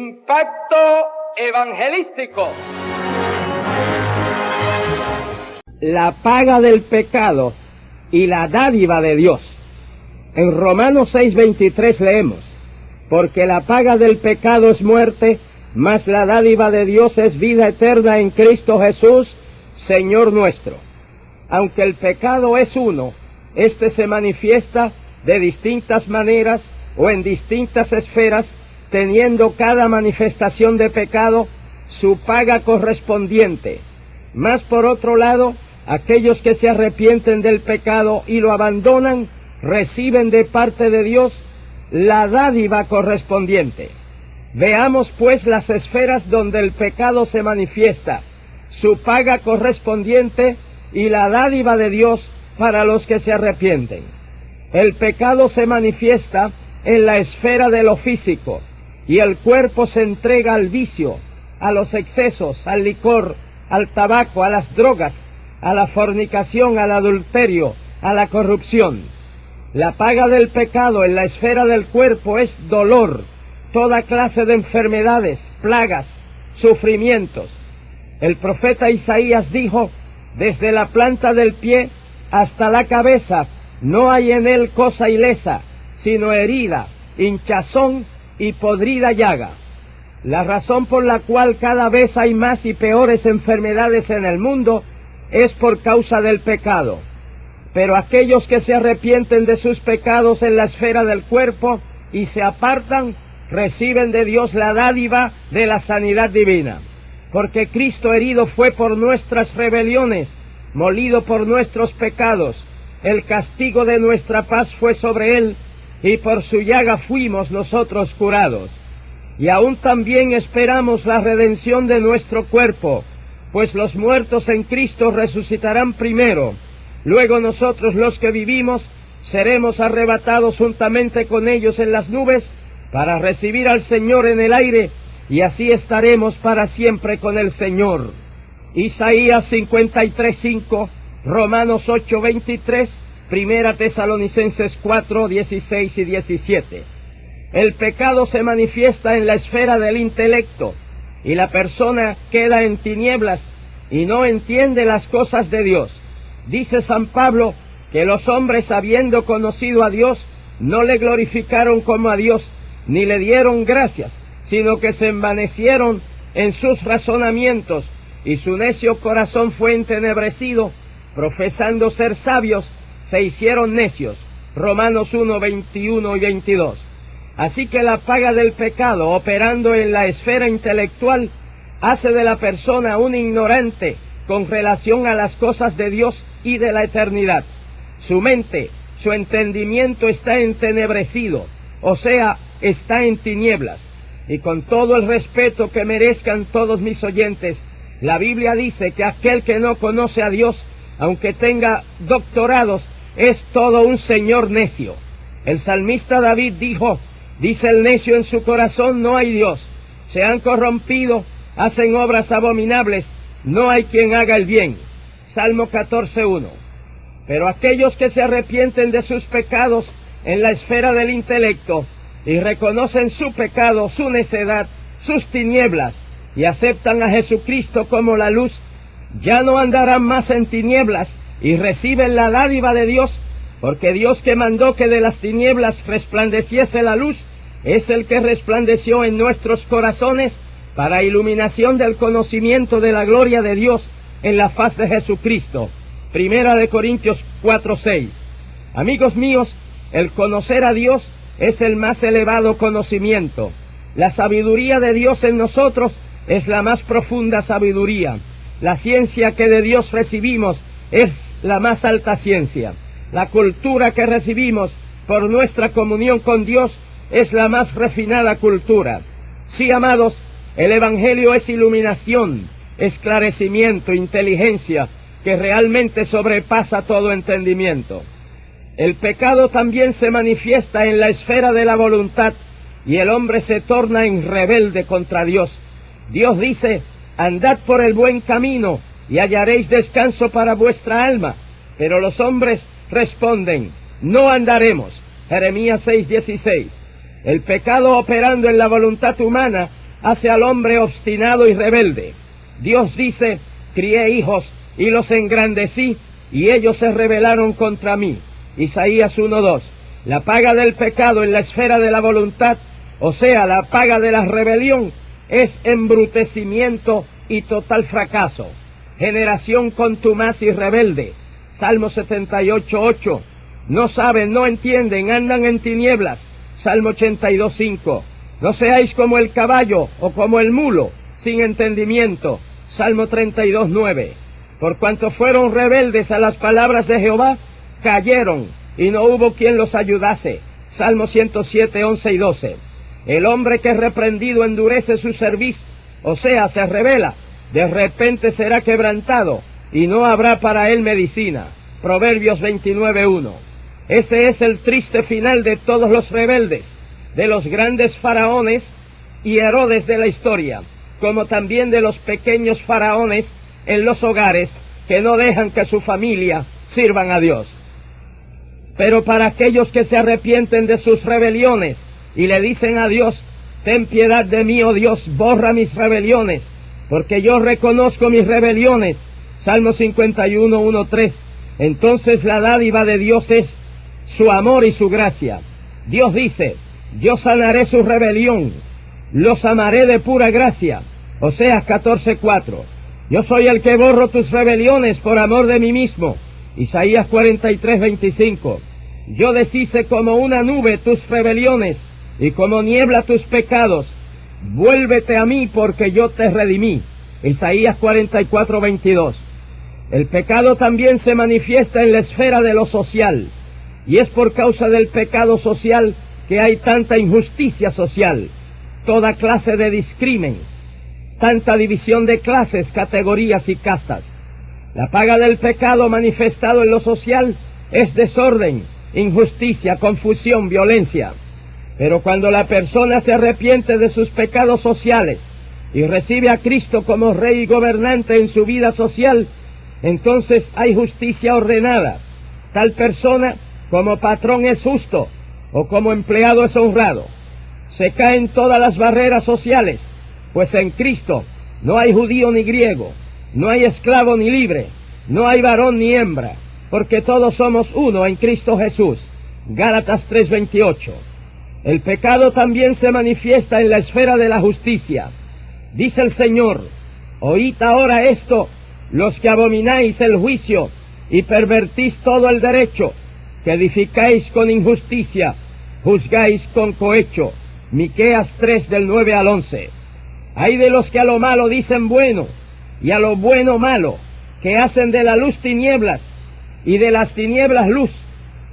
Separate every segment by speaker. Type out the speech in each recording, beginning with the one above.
Speaker 1: Impacto evangelístico.
Speaker 2: La paga del pecado y la dádiva de Dios. En Romanos 6:23 leemos: porque la paga del pecado es muerte, mas la dádiva de Dios es vida eterna en Cristo Jesús, Señor nuestro. Aunque el pecado es uno, este se manifiesta de distintas maneras o en distintas esferas, teniendo cada manifestación de pecado su paga correspondiente. Mas por otro lado, aquellos que se arrepienten del pecado y lo abandonan, reciben de parte de Dios la dádiva correspondiente. Veamos pues las esferas donde el pecado se manifiesta, su paga correspondiente y la dádiva de Dios para los que se arrepienten. El pecado se manifiesta en la esfera de lo físico, y el cuerpo se entrega al vicio, a los excesos, al licor, al tabaco, a las drogas, a la fornicación, al adulterio, a la corrupción. La paga del pecado en la esfera del cuerpo es dolor, toda clase de enfermedades, plagas, sufrimientos. El profeta Isaías dijo: desde la planta del pie hasta la cabeza no hay en él cosa ilesa, sino herida, hinchazón y podrida llaga. La razón por la cual cada vez hay más y peores enfermedades en el mundo es por causa del pecado. Pero aquellos que se arrepienten de sus pecados en la esfera del cuerpo y se apartan, reciben de Dios la dádiva de la sanidad divina. Porque Cristo herido fue por nuestras rebeliones, molido por nuestros pecados. El castigo de nuestra paz fue sobre él, y por su llaga fuimos nosotros curados. Y aún también esperamos la redención de nuestro cuerpo, pues los muertos en Cristo resucitarán primero. Luego nosotros los que vivimos seremos arrebatados juntamente con ellos en las nubes para recibir al Señor en el aire, y así estaremos para siempre con el Señor. Isaías 53:5, Romanos 8:23, Primera Tesalonicenses 4:16 y 17. El pecado se manifiesta en la esfera del intelecto, y la persona queda en tinieblas y no entiende las cosas de Dios. Dice San Pablo que los hombres, habiendo conocido a Dios, no le glorificaron como a Dios, ni le dieron gracias, sino que se envanecieron en sus razonamientos, y su necio corazón fue entenebrecido, profesando ser sabios, se hicieron necios. Romanos 1:21 y 22. Así que la paga del pecado, operando en la esfera intelectual, hace de la persona un ignorante con relación a las cosas de Dios y de la eternidad. Su mente, su entendimiento está entenebrecido, o sea, está en tinieblas. Y con todo el respeto que merezcan todos mis oyentes, la Biblia dice que aquel que no conoce a Dios, aunque tenga doctorados, es todo un señor necio. El salmista David dijo: dice el necio en su corazón, no hay Dios. Se han corrompido, hacen obras abominables, no hay quien haga el bien. Salmo 14:1. Pero aquellos que se arrepienten de sus pecados en la esfera del intelecto y reconocen su pecado, su necedad, sus tinieblas, y aceptan a Jesucristo como la luz, ya no andarán más en tinieblas y reciben la dádiva de Dios, porque Dios, que mandó que de las tinieblas resplandeciese la luz, es el que resplandeció en nuestros corazones para iluminación del conocimiento de la gloria de Dios en la faz de Jesucristo. Primera de Corintios 4:6. Amigos míos, el conocer a Dios es el más elevado conocimiento. La sabiduría de Dios en nosotros es la más profunda sabiduría. La ciencia que de Dios recibimos es la más alta ciencia. La cultura que recibimos por nuestra comunión con Dios es la más refinada cultura. Sí, amados, el Evangelio es iluminación, esclarecimiento, inteligencia, que realmente sobrepasa todo entendimiento. El pecado también se manifiesta en la esfera de la voluntad, y el hombre se torna en rebelde contra Dios. Dios dice: andad por el buen camino, y hallaréis descanso para vuestra alma. Pero los hombres responden: no andaremos. Jeremías 6:16. El pecado, operando en la voluntad humana, hace al hombre obstinado y rebelde. Dios dice: crié hijos y los engrandecí, y ellos se rebelaron contra mí. Isaías 1:2. La paga del pecado en la esfera de la voluntad, o sea, la paga de la rebelión, es embrutecimiento y total fracaso. Generación contumaz y rebelde. Salmo 78:8. No saben, no entienden, andan en tinieblas. Salmo 82:5. No seáis como el caballo o como el mulo, sin entendimiento. Salmo 32:9. Por cuanto fueron rebeldes a las palabras de Jehová, cayeron, y no hubo quien los ayudase. Salmo 107:11 y 12. El hombre que reprendido endurece su cerviz, o sea, se rebela, de repente será quebrantado, y no habrá para él medicina. Proverbios 29:1. Ese es el triste final de todos los rebeldes, de los grandes faraones y Herodes de la historia, como también de los pequeños faraones en los hogares que no dejan que su familia sirvan a Dios. Pero para aquellos que se arrepienten de sus rebeliones y le dicen a Dios: ten piedad de mí, oh Dios, borra mis rebeliones, porque yo reconozco mis rebeliones. Salmo 51:1-3. Entonces la dádiva de Dios es su amor y su gracia. Dios dice: yo sanaré su rebelión, los amaré de pura gracia. Oseas 14:4. Yo soy el que borro tus rebeliones por amor de mí mismo. Isaías 43:25. Yo deshice como una nube tus rebeliones y como niebla tus pecados. Vuélvete a mí porque yo te redimí. Isaías 44:22. El pecado también se manifiesta en la esfera de lo social, y es por causa del pecado social que hay tanta injusticia social, toda clase de discrimen, tanta división de clases, categorías y castas. La paga del pecado manifestado en lo social es desorden, injusticia, confusión, violencia. Pero cuando la persona se arrepiente de sus pecados sociales y recibe a Cristo como Rey y gobernante en su vida social, entonces hay justicia ordenada. Tal persona como patrón es justo o como empleado es honrado. Se caen todas las barreras sociales, pues en Cristo no hay judío ni griego, no hay esclavo ni libre, no hay varón ni hembra, porque todos somos uno en Cristo Jesús. Gálatas 3:28. El pecado también se manifiesta en la esfera de la justicia. Dice el Señor: oíd ahora esto, los que abomináis el juicio y pervertís todo el derecho, que edificáis con injusticia, juzgáis con cohecho. Miqueas 3 del 9 al 11. Hay de los que a lo malo dicen bueno, y a lo bueno malo, que hacen de la luz tinieblas, y de las tinieblas luz,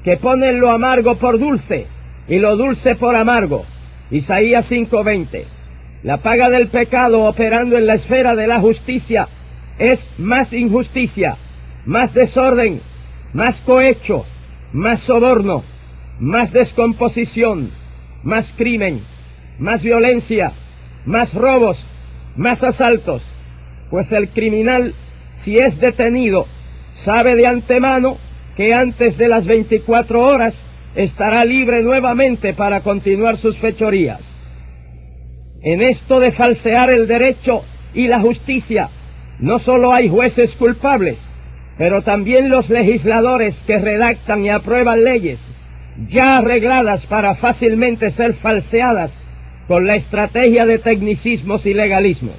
Speaker 2: que ponen lo amargo por dulce, y lo dulce por amargo. Isaías 5:20. La paga del pecado operando en la esfera de la justicia es más injusticia, más desorden, más cohecho, más soborno, más descomposición, más crimen, más violencia, más robos, más asaltos. Pues el criminal, si es detenido, sabe de antemano que antes de las 24 horas estará libre nuevamente para continuar sus fechorías. En esto de falsear el derecho y la justicia, no solo hay jueces culpables, pero también los legisladores que redactan y aprueban leyes ya arregladas para fácilmente ser falseadas con la estrategia de tecnicismos y legalismos.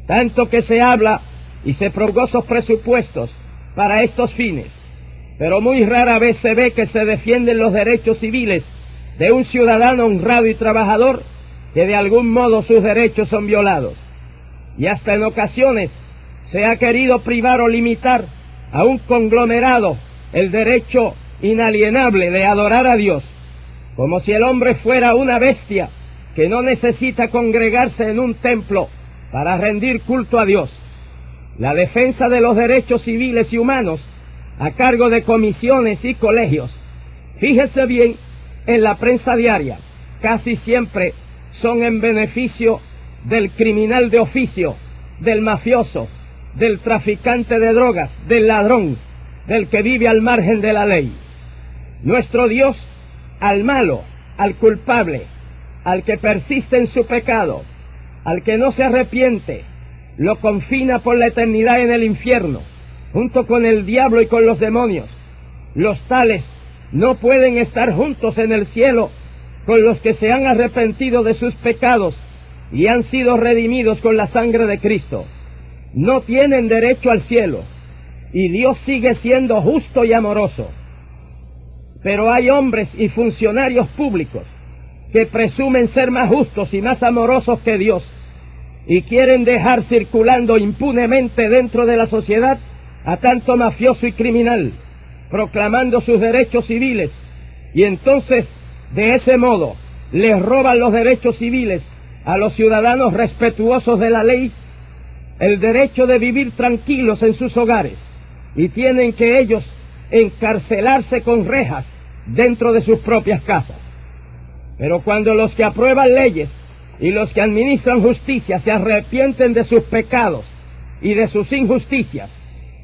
Speaker 2: Tanto que se habla y se prorrogan presupuestos para estos fines, pero muy rara vez se ve que se defienden los derechos civiles de un ciudadano honrado y trabajador que de algún modo sus derechos son violados. Y hasta en ocasiones se ha querido privar o limitar a un conglomerado el derecho inalienable de adorar a Dios, como si el hombre fuera una bestia que no necesita congregarse en un templo para rendir culto a Dios. La defensa de los derechos civiles y humanos a cargo de comisiones y colegios, fíjese bien, en la prensa diaria, casi siempre son en beneficio del criminal de oficio, del mafioso, del traficante de drogas, del ladrón, del que vive al margen de la ley. Nuestro Dios, al malo, al culpable, al que persiste en su pecado, Al que no se arrepiente, lo confina por la eternidad en el infierno, junto con el diablo y con los demonios. Los tales no pueden estar juntos en el cielo con los que se han arrepentido de sus pecados y han sido redimidos con la sangre de Cristo. No tienen derecho al cielo, y Dios sigue siendo justo y amoroso. Pero hay hombres y funcionarios públicos que presumen ser más justos y más amorosos que Dios, y quieren dejar circulando impunemente dentro de la sociedad a tanto mafioso y criminal, proclamando sus derechos civiles, y entonces, de ese modo, les roban los derechos civiles a los ciudadanos respetuosos de la ley, el derecho de vivir tranquilos en sus hogares, y tienen que ellos encarcelarse con rejas dentro de sus propias casas. Pero cuando los que aprueban leyes y los que administran justicia se arrepienten de sus pecados y de sus injusticias,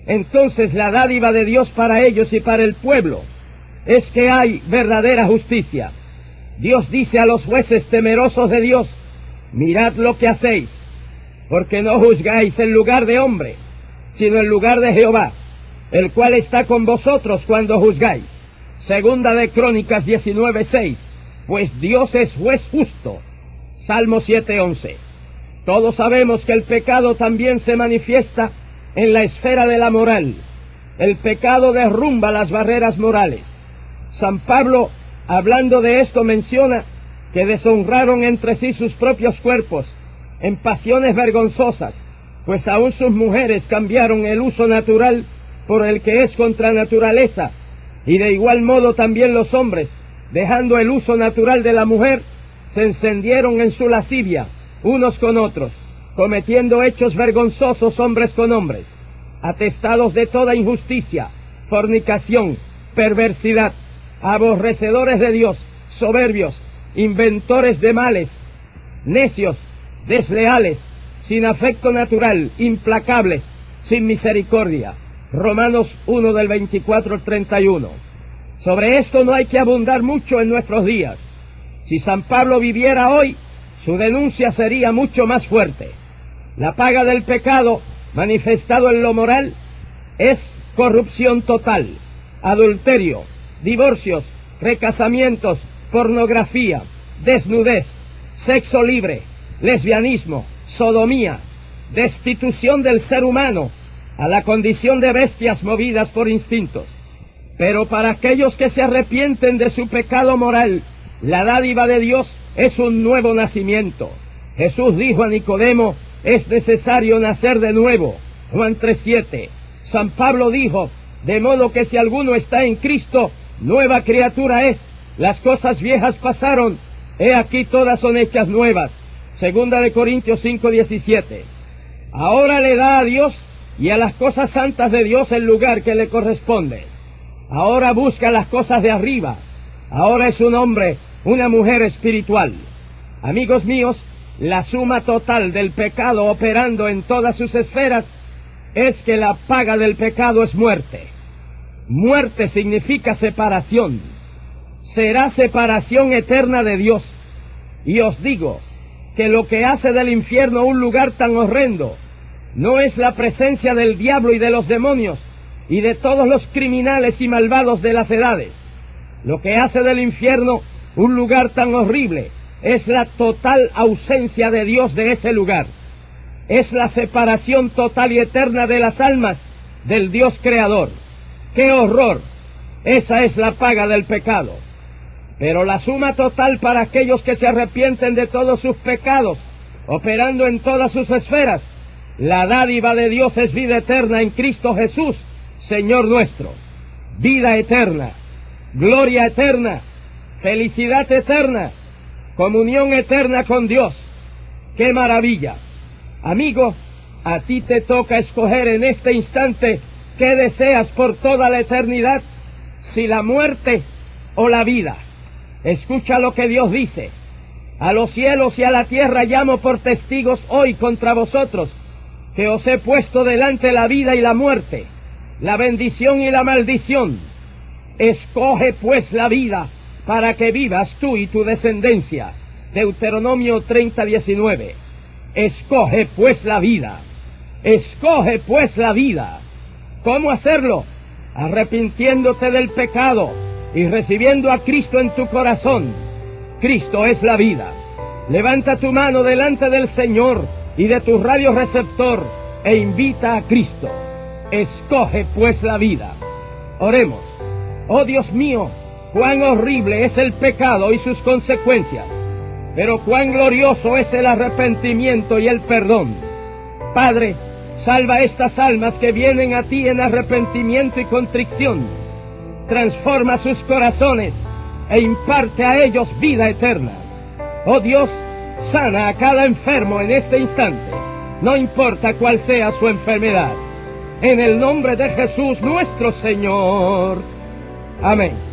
Speaker 2: entonces la dádiva de Dios para ellos y para el pueblo es que hay verdadera justicia. Dios dice a los jueces temerosos de Dios: mirad lo que hacéis, porque no juzgáis en lugar de hombre, sino en lugar de Jehová, el cual está con vosotros cuando juzgáis. Segunda de Crónicas 19:6, pues Dios es juez justo. Salmo 7:11. Todos sabemos que el pecado también se manifiesta en la esfera de la moral. El pecado derrumba las barreras morales. San Pablo, hablando de esto, menciona que deshonraron entre sí sus propios cuerpos en pasiones vergonzosas, pues aún sus mujeres cambiaron el uso natural por el que es contra naturaleza, y de igual modo también los hombres, dejando el uso natural de la mujer, se encendieron en su lascivia unos con otros, cometiendo hechos vergonzosos hombres con hombres, atestados de toda injusticia, fornicación, perversidad, aborrecedores de Dios, soberbios, inventores de males, necios, desleales, sin afecto natural, implacables, sin misericordia. Romanos 1 del 24 al 31. Sobre esto no hay que abundar mucho en nuestros días. Si San Pablo viviera hoy, su denuncia sería mucho más fuerte. La paga del pecado, manifestado en lo moral, es corrupción total, adulterio, divorcios, recasamientos, pornografía, desnudez, sexo libre, lesbianismo, sodomía, destitución del ser humano a la condición de bestias movidas por instintos. Pero para aquellos que se arrepienten de su pecado moral, la dádiva de Dios es un nuevo nacimiento. Jesús dijo a Nicodemo: es necesario nacer de nuevo. Juan 3:7. San Pablo dijo: de modo que si alguno está en Cristo, nueva criatura es. Las cosas viejas pasaron, he aquí todas son hechas nuevas. Segunda de Corintios 5:17. Ahora le da a Dios y a las cosas santas de Dios el lugar que le corresponde. Ahora busca las cosas de arriba. Ahora es un hombre, una mujer espiritual. Amigos míos, la suma total del pecado operando en todas sus esferas es que la paga del pecado es muerte. Muerte significa separación. Será separación eterna de Dios. Y os digo que lo que hace del infierno un lugar tan horrendo no es la presencia del diablo y de los demonios y de todos los criminales y malvados de las edades. Lo que hace del infierno un lugar tan horrible es la total ausencia de Dios de ese lugar. Es la separación total y eterna de las almas del Dios creador. ¡Qué horror! Esa es la paga del pecado. Pero la suma total para aquellos que se arrepienten de todos sus pecados, operando en todas sus esferas, la dádiva de Dios es vida eterna en Cristo Jesús, Señor nuestro. Vida eterna, gloria eterna, felicidad eterna, comunión eterna con Dios. ¡Qué maravilla! Amigo, a ti te toca escoger en este instante qué deseas por toda la eternidad, si la muerte o la vida. Escucha lo que Dios dice: a los cielos y a la tierra llamo por testigos hoy contra vosotros, que os he puesto delante la vida y la muerte, la bendición y la maldición. Escoge pues la vida, para que vivas tú y tu descendencia. Deuteronomio 30:19. Escoge pues la vida. Escoge pues la vida. ¿Cómo hacerlo? Arrepintiéndote del pecado y recibiendo a Cristo en tu corazón. Cristo es la vida. Levanta tu mano delante del Señor y de tu radioreceptor e invita a Cristo. Escoge pues la vida. Oremos. Oh Dios mío, cuán horrible es el pecado y sus consecuencias, pero cuán glorioso es el arrepentimiento y el perdón. Padre, salva estas almas que vienen a ti en arrepentimiento y contrición. Transforma sus corazones e imparte a ellos vida eterna. Oh Dios, sana a cada enfermo en este instante, no importa cuál sea su enfermedad. En el nombre de Jesús nuestro Señor. Amén.